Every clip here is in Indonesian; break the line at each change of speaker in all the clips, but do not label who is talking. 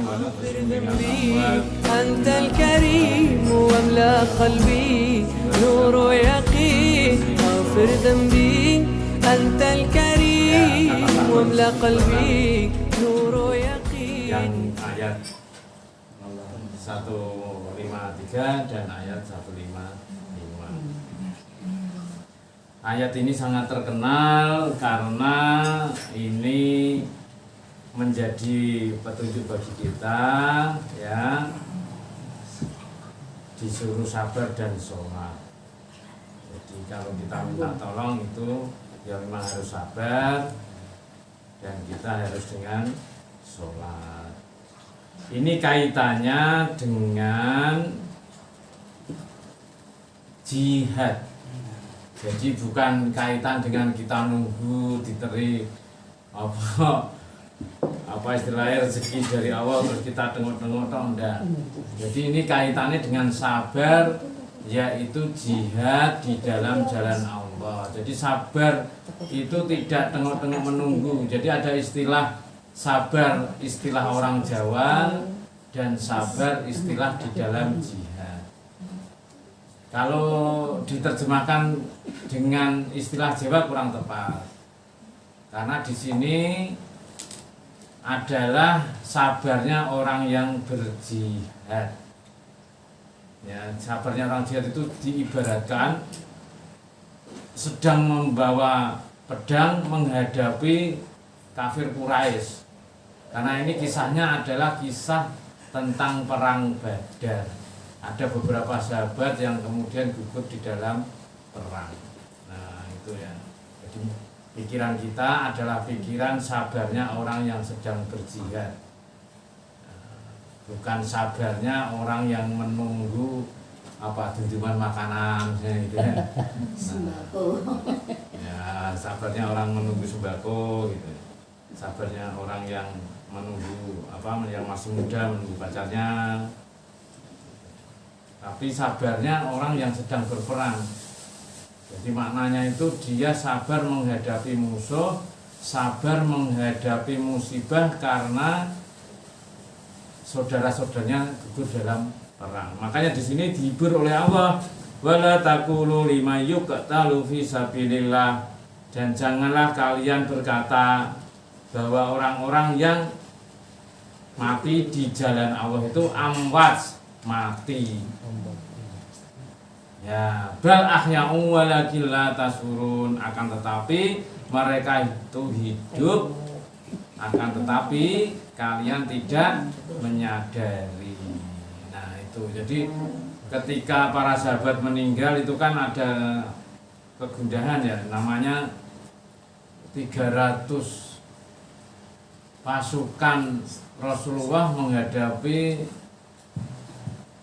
واغفر ذنبي أنت الكريم واملأ قلبي نور ويقين اغفر ذنبي أنت الكريم واملأ قلبي نور ويقين.
Yang ayat 153 dan ayat 155. Ayat ini sangat terkenal karena ini menjadi petunjuk bagi kita, ya, disuruh sabar dan sholat. Jadi kalau kita minta tolong itu ya memang harus sabar dan kita harus dengan sholat. Ini kaitannya dengan jihad. Jadi bukan kaitan dengan kita nunggu diteri apa istilahnya rezeki dari Allah terus kita tengok-tengok enggak. Jadi ini kaitannya dengan sabar, yaitu jihad di dalam jalan Allah. Jadi sabar itu tidak tengok-tengok menunggu. Jadi ada istilah sabar, istilah orang Jawa, dan sabar istilah di dalam jihad. Kalau diterjemahkan dengan istilah Jawa kurang tepat, karena di sini adalah sabarnya orang yang berjihad. Ya, sabarnya orang jihad itu diibaratkan sedang membawa pedang menghadapi kafir Quraisy. Karena ini kisahnya adalah kisah tentang perang Badar. Ada beberapa sahabat yang kemudian gugur di dalam perang. Nah, itu ya. Jadi pikiran kita adalah pikiran sabarnya orang yang sedang berjihad. Bukan sabarnya orang yang menunggu apa tuntutan makanan gitu ya.
Sembako.
Ya, sabarnya orang menunggu sembako gitu. Sabarnya orang yang menunggu apa yang masih muda menunggu pacarnya. Tapi sabarnya orang yang sedang berperang. Jadi maknanya itu dia sabar menghadapi musuh, sabar menghadapi musibah karena saudara-saudaranya gugur dalam perang. Makanya di sini dihibur oleh Allah, wala taqulu liman yuqtalu fi sabilillah, dan janganlah kalian berkata bahwa orang-orang yang mati di jalan Allah itu amwat, mati. Ya, bal ahya'u walakin la tasurun, akan tetapi mereka itu hidup, akan tetapi kalian tidak menyadari. Nah, itu. Jadi ketika para sahabat meninggal itu kan ada kegundahan ya, namanya 300 pasukan Rasulullah menghadapi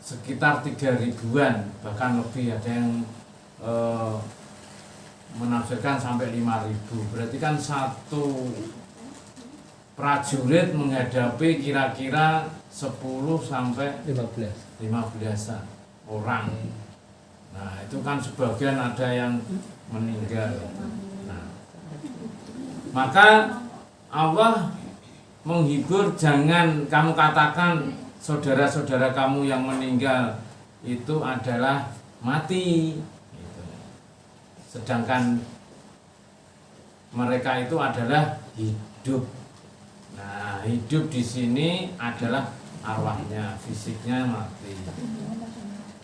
sekitar 3.000-an, bahkan lebih, ada yang menafsirkan sampai 5.000. Berarti kan satu prajurit menghadapi kira-kira 10 sampai 15 orang. Nah, itu kan sebagian ada yang meninggal. Nah, maka Allah menghibur, jangan kamu katakan saudara-saudara kamu yang meninggal itu adalah mati, gitu. Sedangkan mereka itu adalah hidup. Nah, hidup di sini adalah arwahnya, fisiknya mati.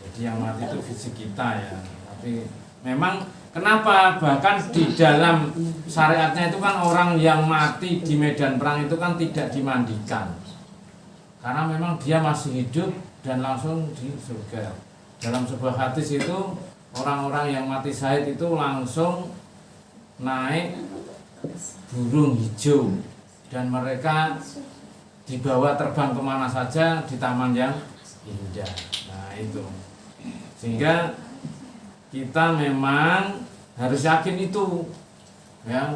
Jadi yang mati itu fisik kita ya. Tapi memang kenapa bahkan di dalam syariatnya itu kan orang yang mati di medan perang itu kan tidak dimandikan. Karena memang dia masih hidup dan langsung di surga. Dalam sebuah hadis itu orang-orang yang mati syahid itu langsung naik burung hijau dan mereka dibawa terbang kemana saja di taman yang indah. Nah, itu. Sehingga kita memang harus yakin itu. Ya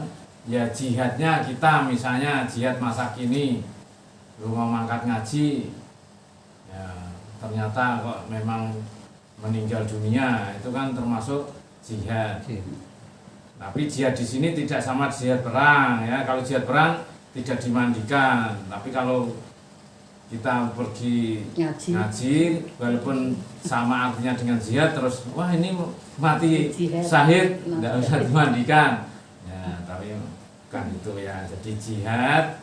jihadnya kita, misalnya jihad masa kini, lu mau mangkat ngaji, ya ternyata kok memang meninggal dunia, itu kan termasuk jihad. Tapi jihad di sini tidak sama jihad perang ya. Kalau jihad perang tidak dimandikan, tapi kalau kita pergi
Ngaji.
walaupun sama artinya dengan jihad, terus wah ini mati
Jihad.
syahid nggak usah dimandikan ya, tapi kan itu ya. Jadi jihad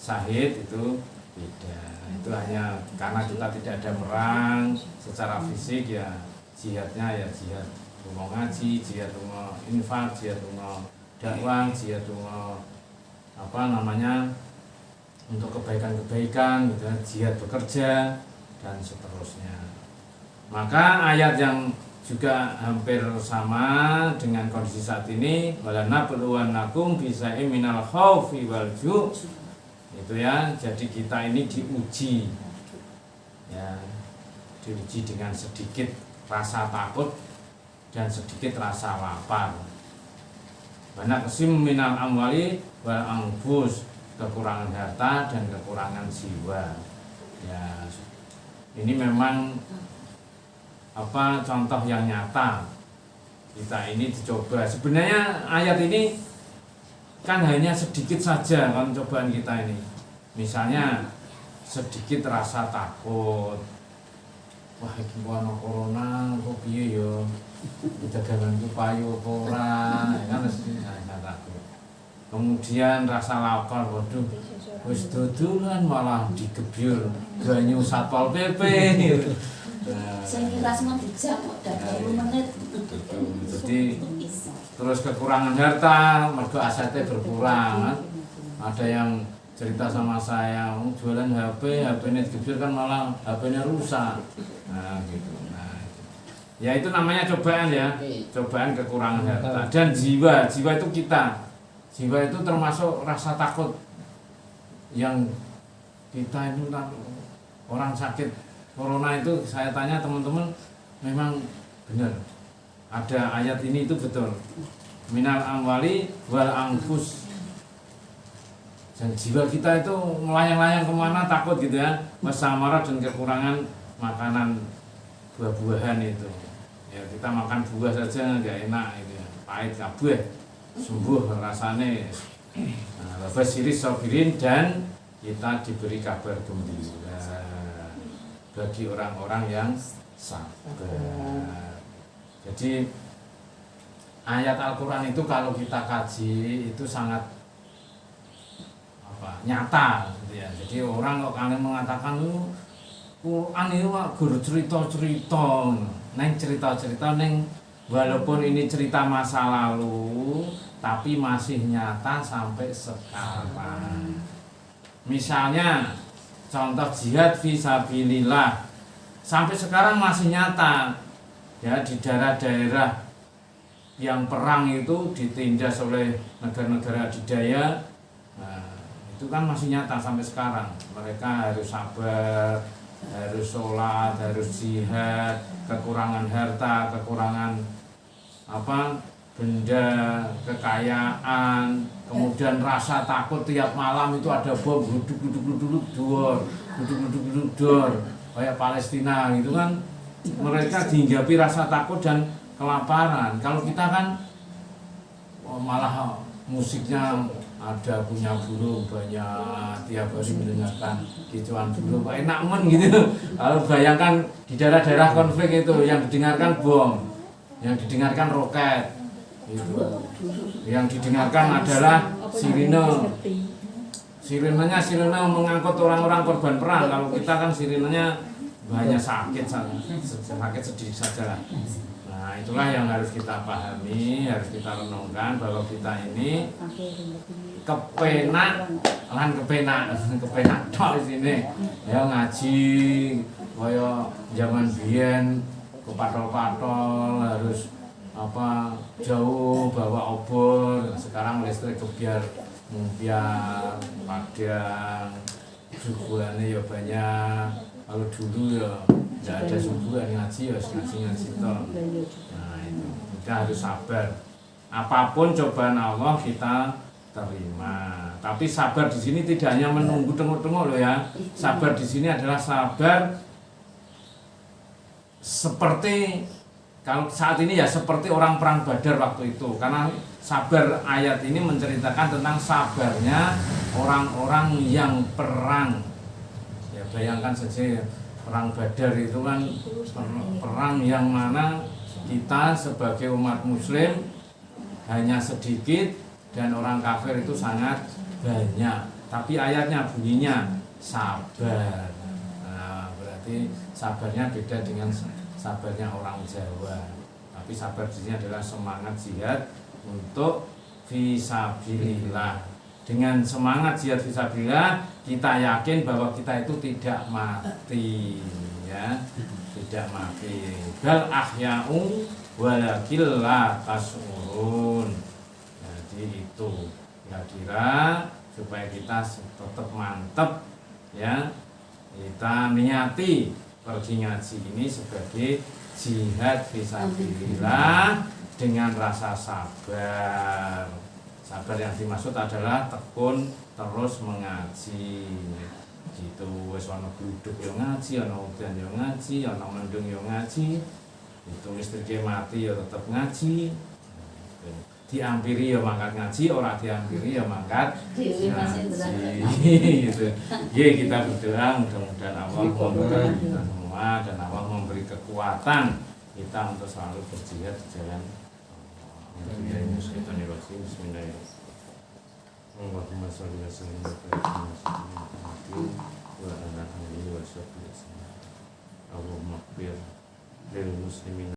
syahid itu beda, itu hanya karena kita tidak ada perang secara fisik ya. Jihadnya ya jihad mau ngaji, jihad mau infak, jihad mau dakwah, jihad mau apa namanya untuk kebaikan-kebaikan gitu, jihad bekerja dan seterusnya. Maka ayat yang juga hampir sama dengan kondisi saat ini, wala nabluwannakum bisa'im minal khaufi wal ju', itu ya. Jadi kita ini diuji ya, diuji dengan sedikit rasa takut dan sedikit rasa lapar. Banyak kesim minal amwali wal anfus, kekurangan harta dan kekurangan jiwa ya. Ini memang apa contoh yang nyata kita ini dicoba. Sebenarnya ayat ini kan hanya sedikit saja kan cobaan kita ini. Misalnya sedikit rasa takut, wah iki ono corona kok piye ya, daganganku payu apa ora, kan mesti takut. Kemudian rasa lapar, waduh wis dodolan malah digebyur banyu Satpol PP.
Sing kira semua dijak kok dak 20 menit.
Jadi terus kekurangan harta, mergo asetnya berkurang. Ada yang cerita sama saya, jualan HP, HP-nya digebyur kan malah HP-nya rusak. Nah, gitu. Nah, ya itu namanya cobaan ya. Cobaan kekurangan harta dan jiwa. Jiwa itu kita. Jiwa itu termasuk rasa takut yang kita itu orang sakit corona itu, saya tanya teman-teman, memang benar ada ayat ini itu betul, minal amwali wal anfus, dan jiwa kita itu melayang-layang kemana takut gitu ya, masamarah dan kekurangan makanan buah-buahan itu ya. Kita makan buah saja nggak enak itu ya, pahit kabeh, sembuh rasanya. Nah, basiris sabirin, dan kita diberi kabar gembira bagi orang-orang yang sabar. Jadi ayat Al-Quran itu kalau kita kaji itu sangat nyata gitu ya. Jadi orang kok kalian mengatakan Quran itu guru cerita-cerita, neng cerita-cerita neng, walaupun ini cerita masa lalu tapi masih nyata sampai sekarang. Misalnya contoh jihad fisabilillah sampai sekarang masih nyata ya, di daerah-daerah yang perang itu ditindas oleh negara-negara adidaya. Nah, itu kan masih nyata sampai sekarang. Mereka harus sabar, harus sholat, harus jihad, kekurangan harta, kekurangan benda, kekayaan, kemudian rasa takut tiap malam itu ada bom duduk dor, kayak Palestina gitu kan. Mereka dihinggapi rasa takut dan kelaparan. Kalau kita kan malah musiknya ada, punya burung banyak, tiap hari mendengarkan kicauan burung, enak men gitu. Kalau bayangkan di daerah-daerah konflik itu yang didengarkan bom, yang didengarkan roket gitu. Yang didengarkan adalah sirine. Sirinenya sirine mengangkut orang-orang korban perang. Kalau kita kan sirinenya hanya sakit sedikit saja lah. Nah, itulah yang harus kita pahami, harus kita renungkan bahwa kita ini kepenak tok di sini. Ya ngaji kaya zaman biyen kepatol-patol harus jauh bawa obor. Sekarang listrik kebiar mumpiar padang, subuhannya ya banyak. Kalau dulu ya tidak ada subuhan ngaji ya ngaji toh. Nah itu kita harus sabar. Apapun cobaan Allah kita terima. Tapi sabar di sini tidak hanya menunggu tengok-tengok loh ya. Sabar di sini adalah sabar seperti kalau saat ini ya seperti orang perang Badar waktu itu. Karena sabar ayat ini menceritakan tentang sabarnya orang-orang yang perang. bayangkan saja perang Badar itu kan perang yang mana kita sebagai umat muslim hanya sedikit dan orang kafir itu sangat banyak. Tapi ayatnya bunyinya sabar. Nah, berarti sabarnya beda dengan sabarnya orang Jawa. Tapi sabar di sini adalah semangat jihad untuk fisabilillah. Dengan semangat jihad fisabilillah, kita yakin bahwa kita itu tidak mati, ya, tidak mati. Bal ahya'u walakil la tash'urun. Jadi itu kira-kira supaya kita tetap mantap, ya, kita niati pergi ngaji ini sebagai jihad fisabilillah dengan rasa sabar. Sabar yang dimaksud adalah tekun terus mengaji. Gitu, wis ana gluduk yo ngaji, ana udan yo ngaji, ana mendung yo ngaji. Itu listrike mati yo tetap ngaji. Diampiri ya mangkat ngaji, ora diampiri ya mangkat ngaji. Gitu. Ya, kita berdoa mudah-mudahan Allah memberkati kita semua dan Allah memberi kekuatan kita untuk selalu berjihad di jalan Bismillahirrahmanirrahim. Allahumma sholli wa sallim wa ala alihi wa sahbihi. Allahumma ighfir lil muslimin